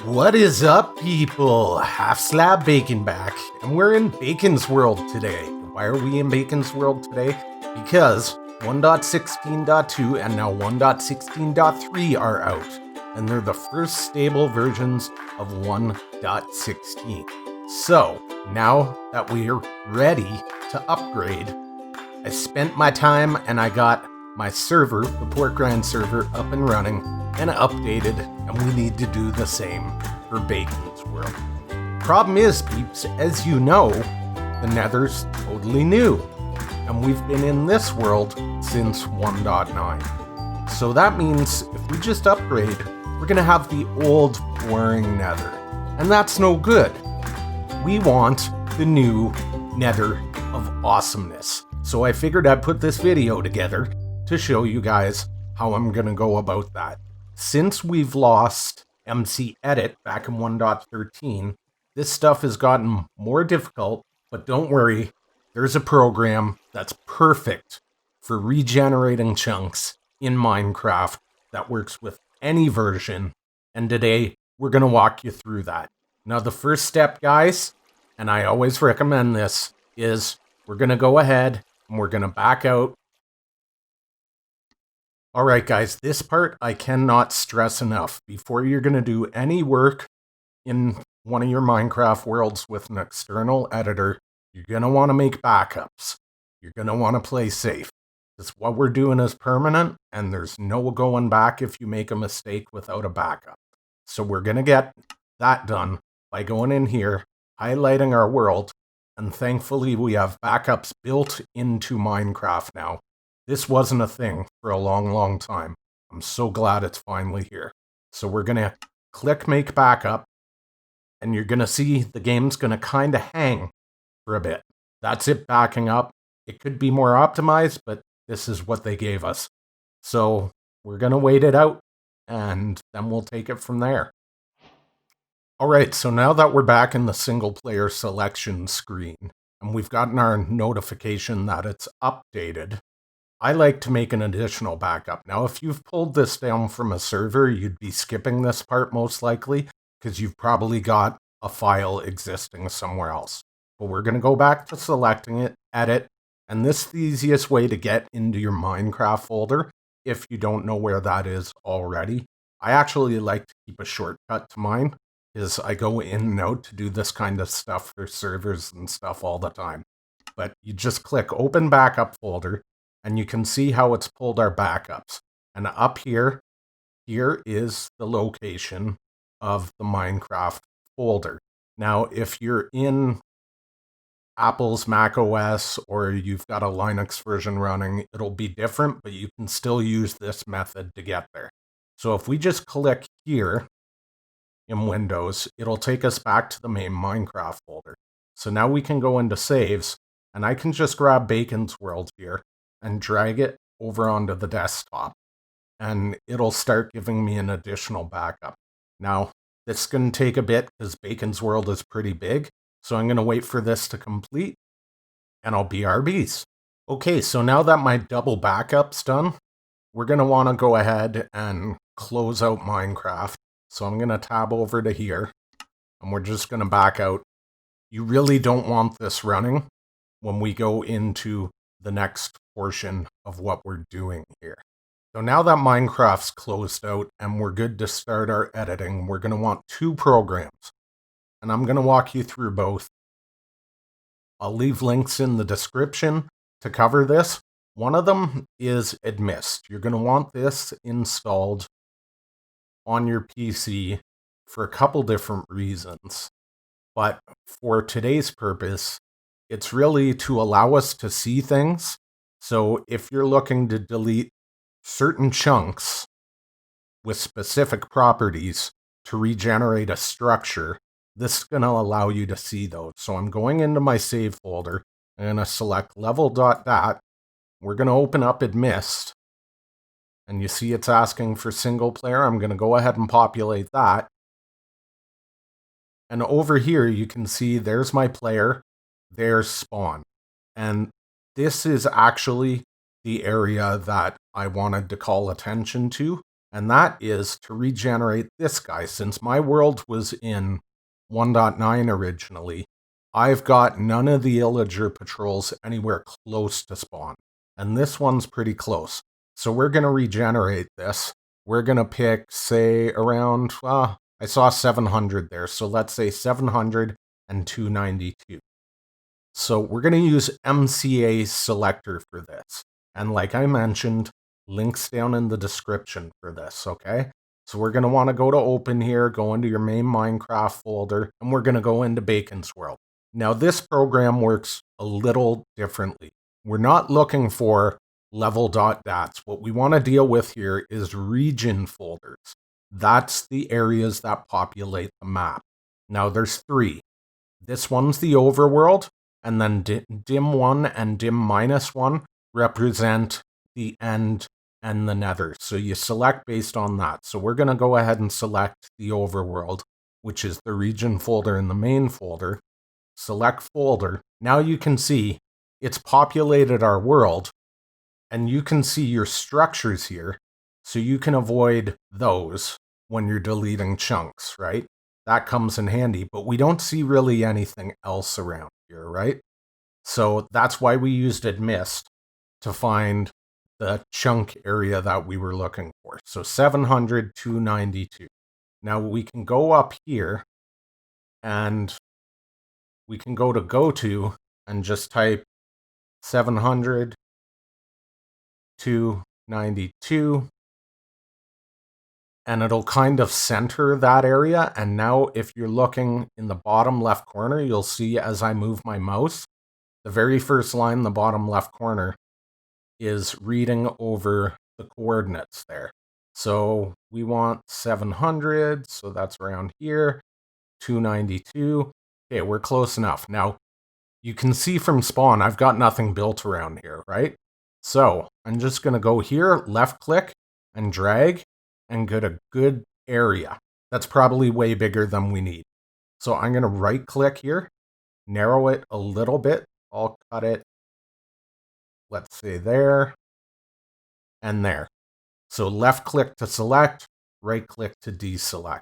What is up, people? Half Slab Bacon back, and we're in Bacon's World today. Why are we in Bacon's World today? Because 1.16.2 and now 1.16.3 are out, and they're the first stable versions of 1.16. So, now that we're ready to upgrade, I spent my time and I got my server, the Pork Grind server, up and running and updated, and we need to do the same for Bacon's World. Problem is, peeps, as you know, the Nether's totally new, and we've been in this world since 1.9. So that means if we just upgrade, we're gonna have the old, boring Nether, and that's no good. We want the new Nether of awesomeness. So I figured I'd put this video together to show you guys how I'm gonna go about that. Since we've lost MC Edit back in 1.13, this stuff has gotten more difficult, but don't worry, there's a program that's perfect for regenerating chunks in Minecraft that works with any version, and today we're gonna walk you through that. Now the first step, guys, and I always recommend this, is we're gonna go ahead and we're gonna back out. Alright guys, this part I cannot stress enough. Before you're going to do any work in one of your Minecraft worlds with an external editor, you're going to want to make backups. You're going to want to play safe. Because what we're doing is permanent, and there's no going back if you make a mistake without a backup. So we're going to get that done by going in here, highlighting our world, and thankfully we have backups built into Minecraft now. This wasn't a thing for a long, long time. I'm so glad it's finally here. So we're going to click Make Backup, and you're going to see the game's going to kind of hang for a bit. That's it backing up. It could be more optimized, but this is what they gave us. So we're going to wait it out, and then we'll take it from there. Alright, so now that we're back in the single player selection screen, and we've gotten our notification that it's updated, I like to make an additional backup. Now, if you've pulled this down from a server, you'd be skipping this part most likely, because you've probably got a file existing somewhere else. But we're going to go back to selecting it, edit, and this is the easiest way to get into your Minecraft folder if you don't know where that is already. I actually like to keep a shortcut to mine, because I go in and out to do this kind of stuff for servers and stuff all the time. But you just click Open Backup Folder, and you can see how it's pulled our backups. And up here is the location of the Minecraft folder. Now, if you're in Apple's Mac OS or you've got a Linux version running, it'll be different, but you can still use this method to get there. So if we just click here in Windows, it'll take us back to the main Minecraft folder. So now we can go into saves, and I can just grab Bacon's World here and drag it over onto the desktop, and it'll start giving me an additional backup. Now, this is going to take a bit because Bacon's World is pretty big, so I'm going to wait for this to complete, and I'll BRBs. Okay, so now that my double backup's done, we're going to want to go ahead and close out Minecraft. So I'm going to tab over to here, and we're just going to back out. You really don't want this running when we go into the next portion of what we're doing here. So now that Minecraft's closed out and we're good to start our editing, we're going to want two programs, and I'm going to walk you through both. I'll leave links in the description to cover this. One of them is Admist. You're going to want this installed on your PC for a couple different reasons, but for today's purpose, it's really to allow us to see things. So if you're looking to delete certain chunks with specific properties to regenerate a structure, this is going to allow you to see those. So I'm going into my save folder. I'm going to select level.dat. We're going to open up Admist. And you see it's asking for single player. I'm going to go ahead and populate that. And over here you can see there's my player. There's spawn. And this is actually the area that I wanted to call attention to. And that is to regenerate this guy. Since my world was in 1.9 originally, I've got none of the illager patrols anywhere close to spawn. And this one's pretty close. So we're going to regenerate this. We're going to pick, say, around, I saw 700 there. So let's say 700 and 292. So we're going to use MCA selector for this. And like I mentioned, links down in the description for this, okay? So we're going to want to go to open here, go into your main Minecraft folder, and we're going to go into Bacon's World. Now this program works a little differently. We're not looking for level.dats. What we want to deal with here is region folders. That's the areas that populate the map. Now there's 3. This one's the overworld, and then dim 1 and dim -1 represent the end and the nether. So you select based on that. So we're going to go ahead and select the overworld, which is the region folder in the main folder. Select folder. Now you can see it's populated our world, and you can see your structures here. So you can avoid those when you're deleting chunks, right? That comes in handy, but we don't see really anything else around here, right? So that's why we used admist to find the chunk area that we were looking for. So 700, 292. Now we can go up here and we can go to and just type 700, 292. And it'll kind of center that area. And now if you're looking in the bottom left corner, you'll see as I move my mouse, the very first line in the bottom left corner is reading over the coordinates there. So we want 700, so that's around here, 292. Okay, we're close enough. Now, you can see from spawn, I've got nothing built around here, right? So I'm just going to go here, left click, and drag, and get a good area. That's probably way bigger than we need. So I'm going to right click here, narrow it a little bit. I'll cut it, let's say there, and there. So left click to select, right click to deselect.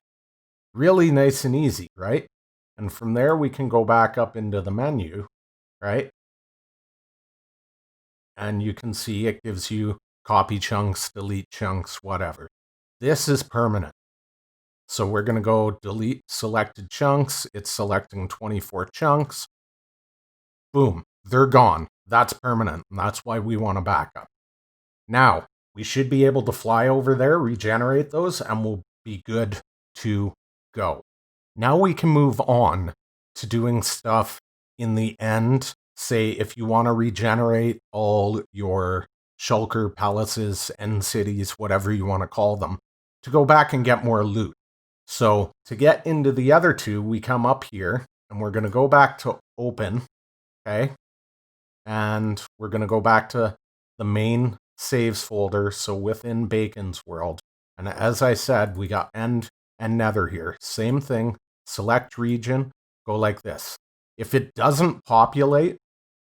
Really nice and easy, right? And from there, we can go back up into the menu, right? And you can see it gives you copy chunks, delete chunks, whatever. This is permanent. So we're going to go delete selected chunks. It's selecting 24 chunks. Boom, they're gone. That's permanent. And that's why we want to back up. Now, we should be able to fly over there, regenerate those, and we'll be good to go. Now we can move on to doing stuff in the end. Say if you want to regenerate all your shulker palaces, end cities, whatever you want to call them, to go back and get more loot. So to get into the other 2, we come up here and we're going to go back to open, okay? And we're going to go back to the main saves folder, so within Bacon's World. And as I said, we got end and nether here. Same thing, select region, go like this. If it doesn't populate,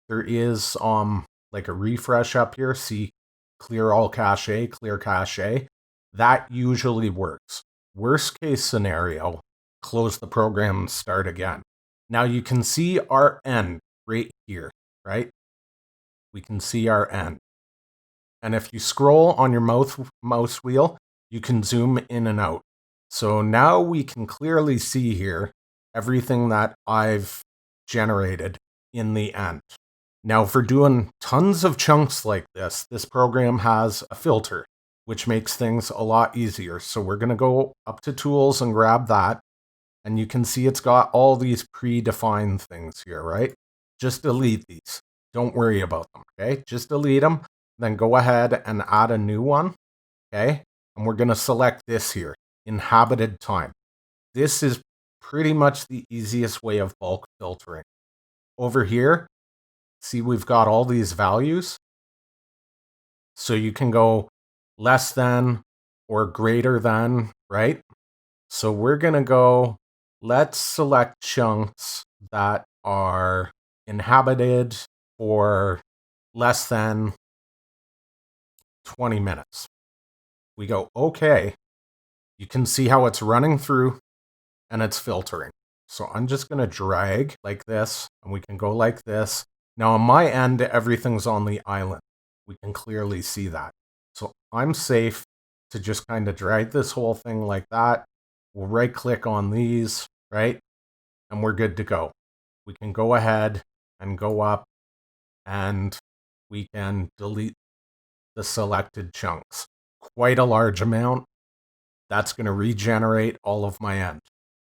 there is like a refresh up here. See, clear all cache, clear cache. That usually works. Worst case scenario, close the program and start again. Now you can see our end right here, right? We can see our end. And if you scroll on your mouse wheel, you can zoom in and out. So now we can clearly see here everything that I've generated in the end. Now for doing tons of chunks like this program has a filter, which makes things a lot easier. So we're going to go up to tools and grab that. And you can see it's got all these predefined things here, right? Just delete these. Don't worry about them, okay? Just delete them. Then go ahead and add a new one, okay? And we're going to select this here, inhabited time. This is pretty much the easiest way of bulk filtering. Over here, see we've got all these values. So you can go less than or greater than, right? So we're going to go, let's select chunks that are inhabited for less than 20 minutes. We go, okay. You can see how it's running through and it's filtering. So I'm just going to drag like this, and we can go like this. Now on my end, everything's on the island. We can clearly see that. So I'm safe to just kind of drag this whole thing like that. We'll right click on these, right? And we're good to go. We can go ahead and go up, and we can delete the selected chunks. Quite a large amount. That's going to regenerate all of my end.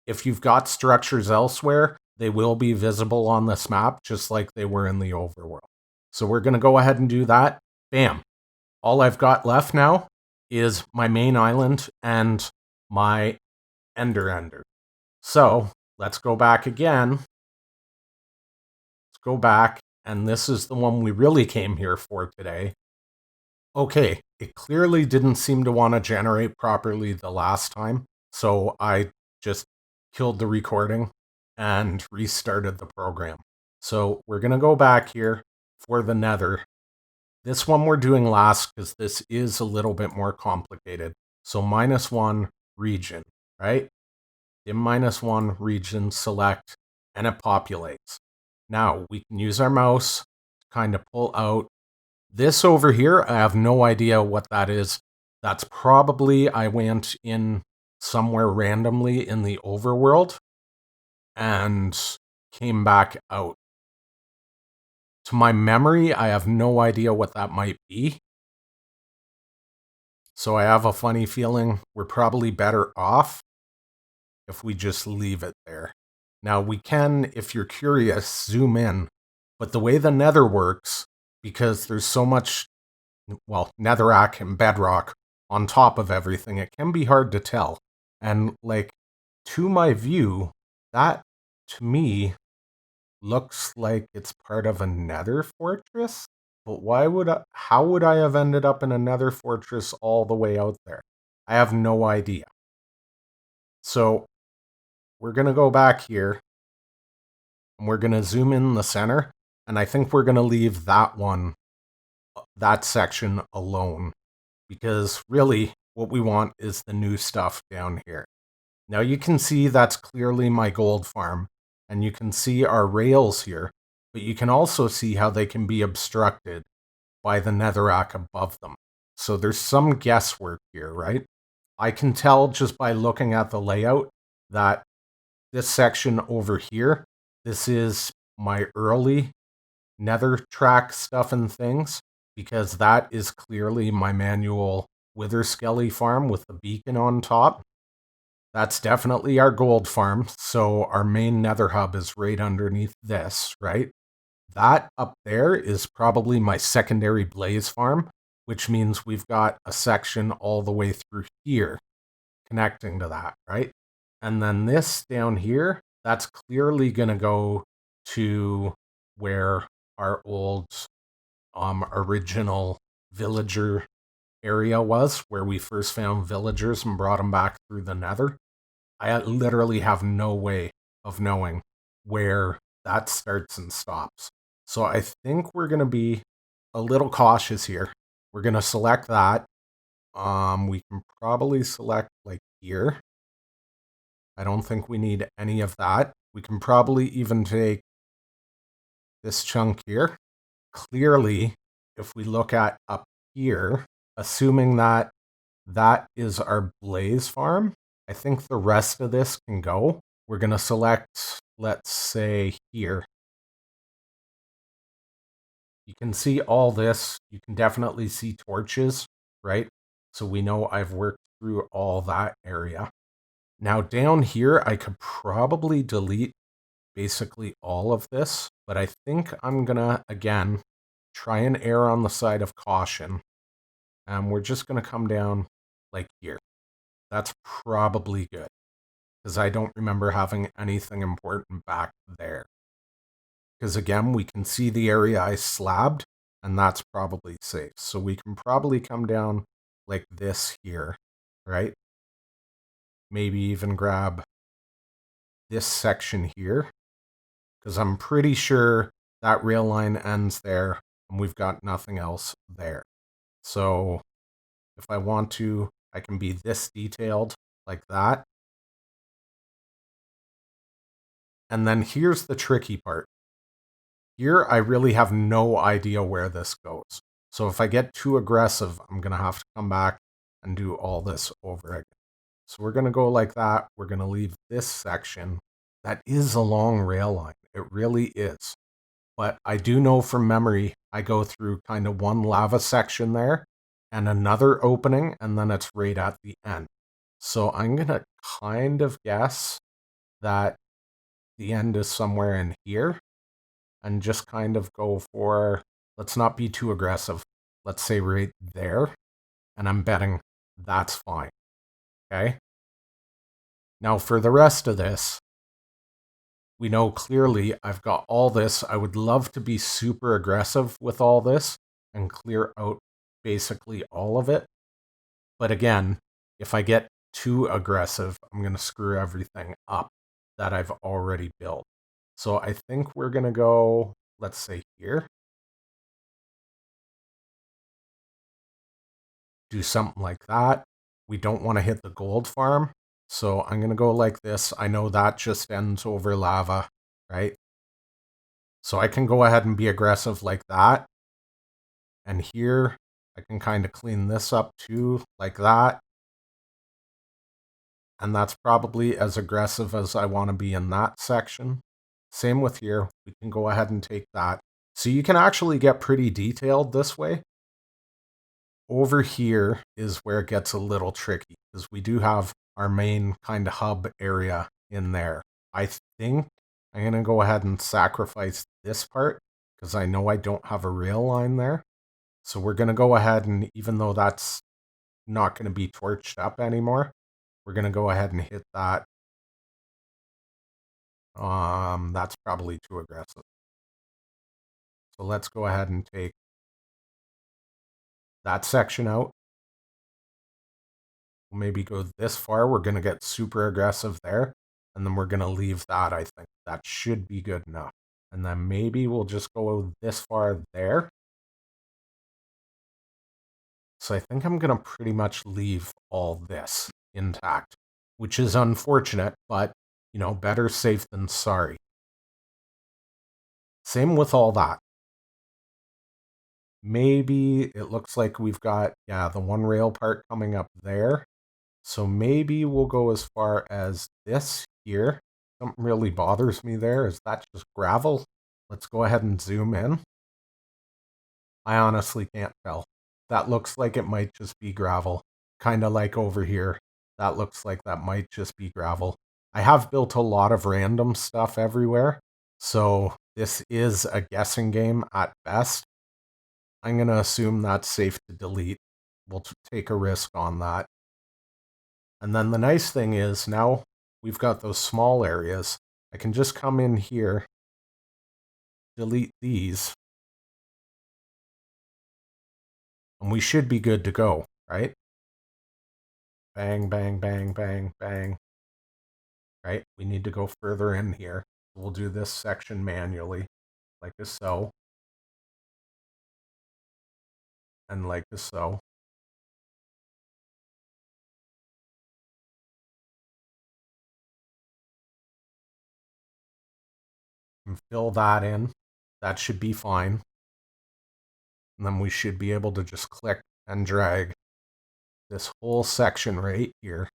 If you've got structures elsewhere, they will be visible on this map, just like they were in the overworld. So we're going to go ahead and do that. Bam. All I've got left now is my main island and my ender. So let's go back again. Let's go back, and this is the one we really came here for today. Okay, it clearly didn't seem to want to generate properly the last time, so I just killed the recording and restarted the program. So we're going to go back here for the Nether. This one we're doing last because this is a little bit more complicated. So -1 region, right? In -1 region, select, and it populates. Now we can use our mouse to kind of pull out. This over here, I have no idea what that is. That's probably I went in somewhere randomly in the overworld and came back out. To my memory, I have no idea what that might be. So I have a funny feeling we're probably better off if we just leave it there. Now we can, if you're curious, zoom in. But the way the Nether works, because there's so much, well, netherrack and bedrock on top of everything, it can be hard to tell. And like, to my view, that to me looks like it's part of a nether fortress. But how would I have ended up in a nether fortress all the way out there? I have no idea. So we're going to go back here and we're going to zoom in the center. And I think we're going to leave that section alone, because really what we want is the new stuff down here. Now you can see that's clearly my gold farm, and you can see our rails here, but you can also see how they can be obstructed by the netherrack above them. So there's some guesswork here, right? I can tell just by looking at the layout that this section over here, this is my early nether track stuff and things, because that is clearly my manual wither skelly farm with the beacon on top. That's definitely our gold farm, so our main nether hub is right underneath this, right? That up there is probably my secondary blaze farm, which means we've got a section all the way through here connecting to that, right? And then this down here, that's clearly going to go to where our old original villager area was, where we first found villagers and brought them back through the Nether. I literally have no way of knowing where that starts and stops. So I think we're going to be a little cautious here. We're going to select that. We can probably select like here. I don't think we need any of that. We can probably even take this chunk here. Clearly, if we look at up here, assuming that that is our blaze farm, I think the rest of this can go. We're going to select, let's say, here. You can see all this. You can definitely see torches, right? So we know I've worked through all that area. Now down here, I could probably delete basically all of this, but I think I'm going to, again, try and err on the side of caution. And we're just going to come down like here. That's probably good, because I don't remember having anything important back there. Because again, we can see the area I slabbed, and that's probably safe. So we can probably come down like this here, right? Maybe even grab this section here, because I'm pretty sure that rail line ends there, and we've got nothing else there. So if I want to I can be this detailed like that. And then here's the tricky part. Here, I really have no idea where this goes. So if I get too aggressive, I'm going to have to come back and do all this over again. So we're going to go like that. We're going to leave this section. That is a long rail line. It really is. But I do know from memory, I go through kind of one lava section there and another opening, and then it's right at the end. So I'm going to kind of guess that the end is somewhere in here and just kind of go for, let's not be too aggressive. Let's say right there. And I'm betting that's fine. Okay. Now for the rest of this, we know clearly I've got all this. I would love to be super aggressive with all this and clear out basically all of it. But again, if I get too aggressive, I'm going to screw everything up that I've already built. So I think we're going to go, let's say here. Do something like that. We don't want to hit the gold farm. So I'm going to go like this. I know that just ends over lava, right? So I can go ahead and be aggressive like that. And here, I can kind of clean this up too, like that. And that's probably as aggressive as I want to be in that section. Same with here. We can go ahead and take that. So you can actually get pretty detailed this way. Over here is where it gets a little tricky, because we do have our main kind of hub area in there. I think I'm going to go ahead and sacrifice this part, because I know I don't have a rail line there. So we're going to go ahead and, even though that's not going to be torched up anymore, we're going to go ahead and hit that. That's probably too aggressive. So let's go ahead and take that section out. We'll maybe go this far. We're going to get super aggressive there. And then we're going to leave that, I think. That should be good enough. And then maybe we'll just go this far there. So I think I'm going to pretty much leave all this intact, which is unfortunate, but, you know, better safe than sorry. Same with all that. Maybe it looks like we've got, yeah, the one rail part coming up there. So maybe we'll go as far as this here. Something really bothers me there. Is that just gravel? Let's go ahead and zoom in. I honestly can't tell. That looks like it might just be gravel. Kind of like over here. That looks like that might just be gravel. I have built a lot of random stuff everywhere. So this is a guessing game at best. I'm going to assume that's safe to delete. We'll take a risk on that. And then the nice thing is now we've got those small areas. I can just come in here, delete these, and we should be good to go, right? Bang, bang, bang, bang, bang. Right? We need to go further in here. We'll do this section manually, like so. And like so. And fill that in. That should be fine. And then we should be able to just click and drag this whole section right here.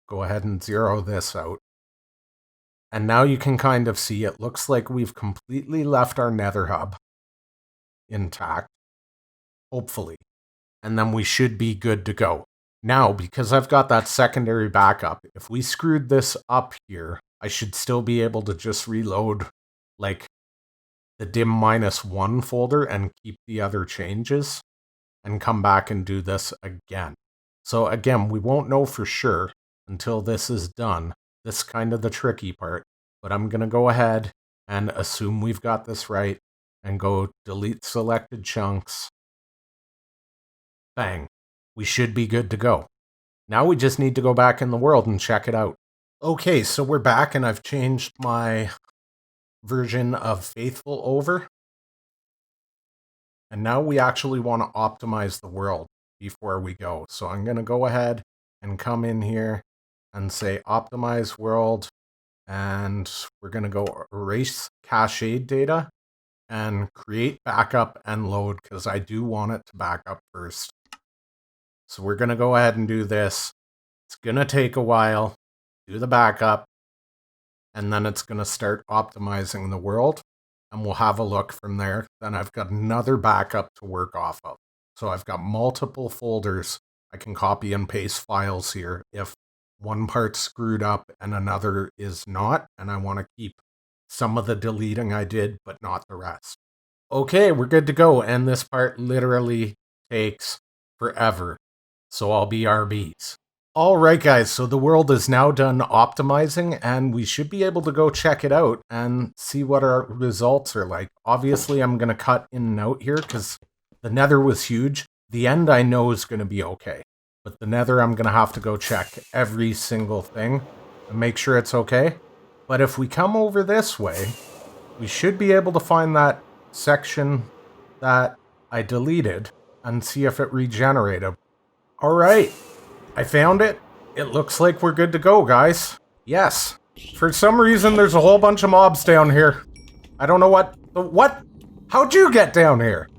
Go ahead and zero this out. And now you can kind of see it looks like we've completely left our nether hub intact, hopefully. And then we should be good to go. Now, because I've got that secondary backup, if we screwed this up here, I should still be able to just reload like the dim -1 folder and keep the other changes and come back and do this again. So again, we won't know for sure until this is done. This is kind of the tricky part, but I'm going to go ahead and assume we've got this right and go delete selected chunks. Bang. We should be good to go. Now we just need to go back in the world and check it out. Okay, so we're back and I've changed my version of Faithful over. And now we actually want to optimize the world before we go. So I'm going to go ahead and come in here and say optimize world. And we're going to go erase cached data and create backup and load because I do want it to back up first. So we're going to go ahead and do this. It's going to take a while. Do the backup. And then it's going to start optimizing the world. And we'll have a look from there. Then I've got another backup to work off of. So I've got multiple folders. I can copy and paste files here if one part's screwed up and another is not. And I want to keep some of the deleting I did, but not the rest. Okay, we're good to go. And this part literally takes forever. So I'll be RBs. All right, guys, so the world is now done optimizing, and we should be able to go check it out and see what our results are like. Obviously, I'm going to cut in and out here because the Nether was huge. The end I know is going to be okay. But the Nether, I'm going to have to go check every single thing and make sure it's okay. But if we come over this way, we should be able to find that section that I deleted and see if it regenerated. All right. I found it. It looks like we're good to go, guys. Yes. For some reason, there's a whole bunch of mobs down here. I don't know what... What? How'd you get down here?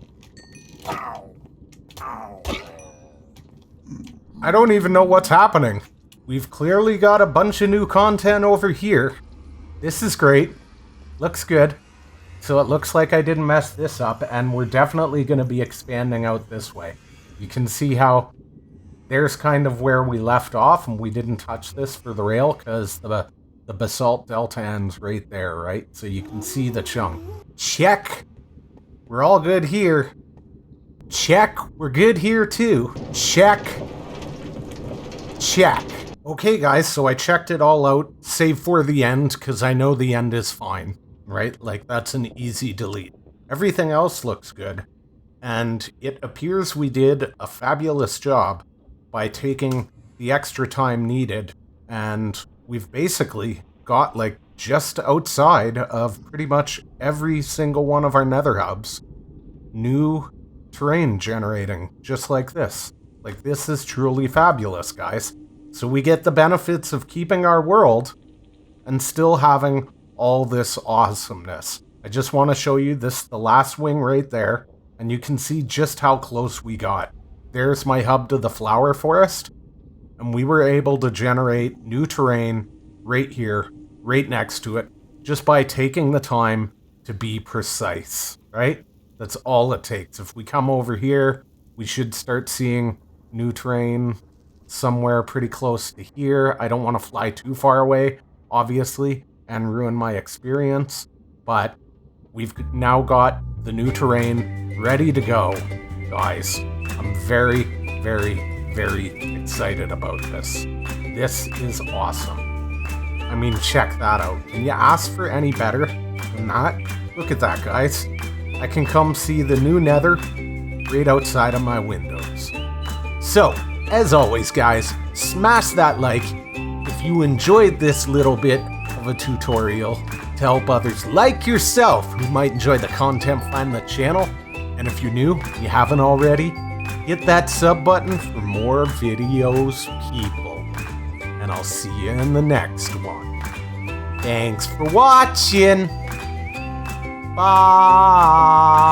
I don't even know what's happening. We've clearly got a bunch of new content over here. This is great. Looks good. So it looks like I didn't mess this up, and we're definitely going to be expanding out this way. You can see how... There's kind of where we left off, and we didn't touch this for the rail because the basalt delta ends right there, right? So you can see the chunk. Check. We're all good here. Check. We're good here too. Check. Check. Okay, guys, so I checked it all out, save for the end, because I know the end is fine, right? Like, that's an easy delete. Everything else looks good, and it appears we did a fabulous job by taking the extra time needed, and we've basically got, like, just outside of pretty much every single one of our nether hubs, new terrain generating, just like this. Like, this is truly fabulous, guys. So we get the benefits of keeping our world and still having all this awesomeness. I just want to show you this, the last wing right there, and you can see just how close we got. There's my hub to the flower forest, and we were able to generate new terrain right here, right next to it, just by taking the time to be precise, right? That's all it takes. If we come over here, we should start seeing new terrain somewhere pretty close to here. I don't want to fly too far away, obviously, and ruin my experience, but we've now got the new terrain ready to go, guys. I'm very, very, very excited about this. This is awesome. I mean, check that out. Can you ask for any better than that? Look at that, guys. I can come see the new Nether right outside of my windows. So, as always, guys, smash that like if you enjoyed this little bit of a tutorial to help others like yourself who might enjoy the content find the channel. And if you're new, you haven't already, hit that sub button for more videos, people. And I'll see you in the next one. Thanks for watching. Bye.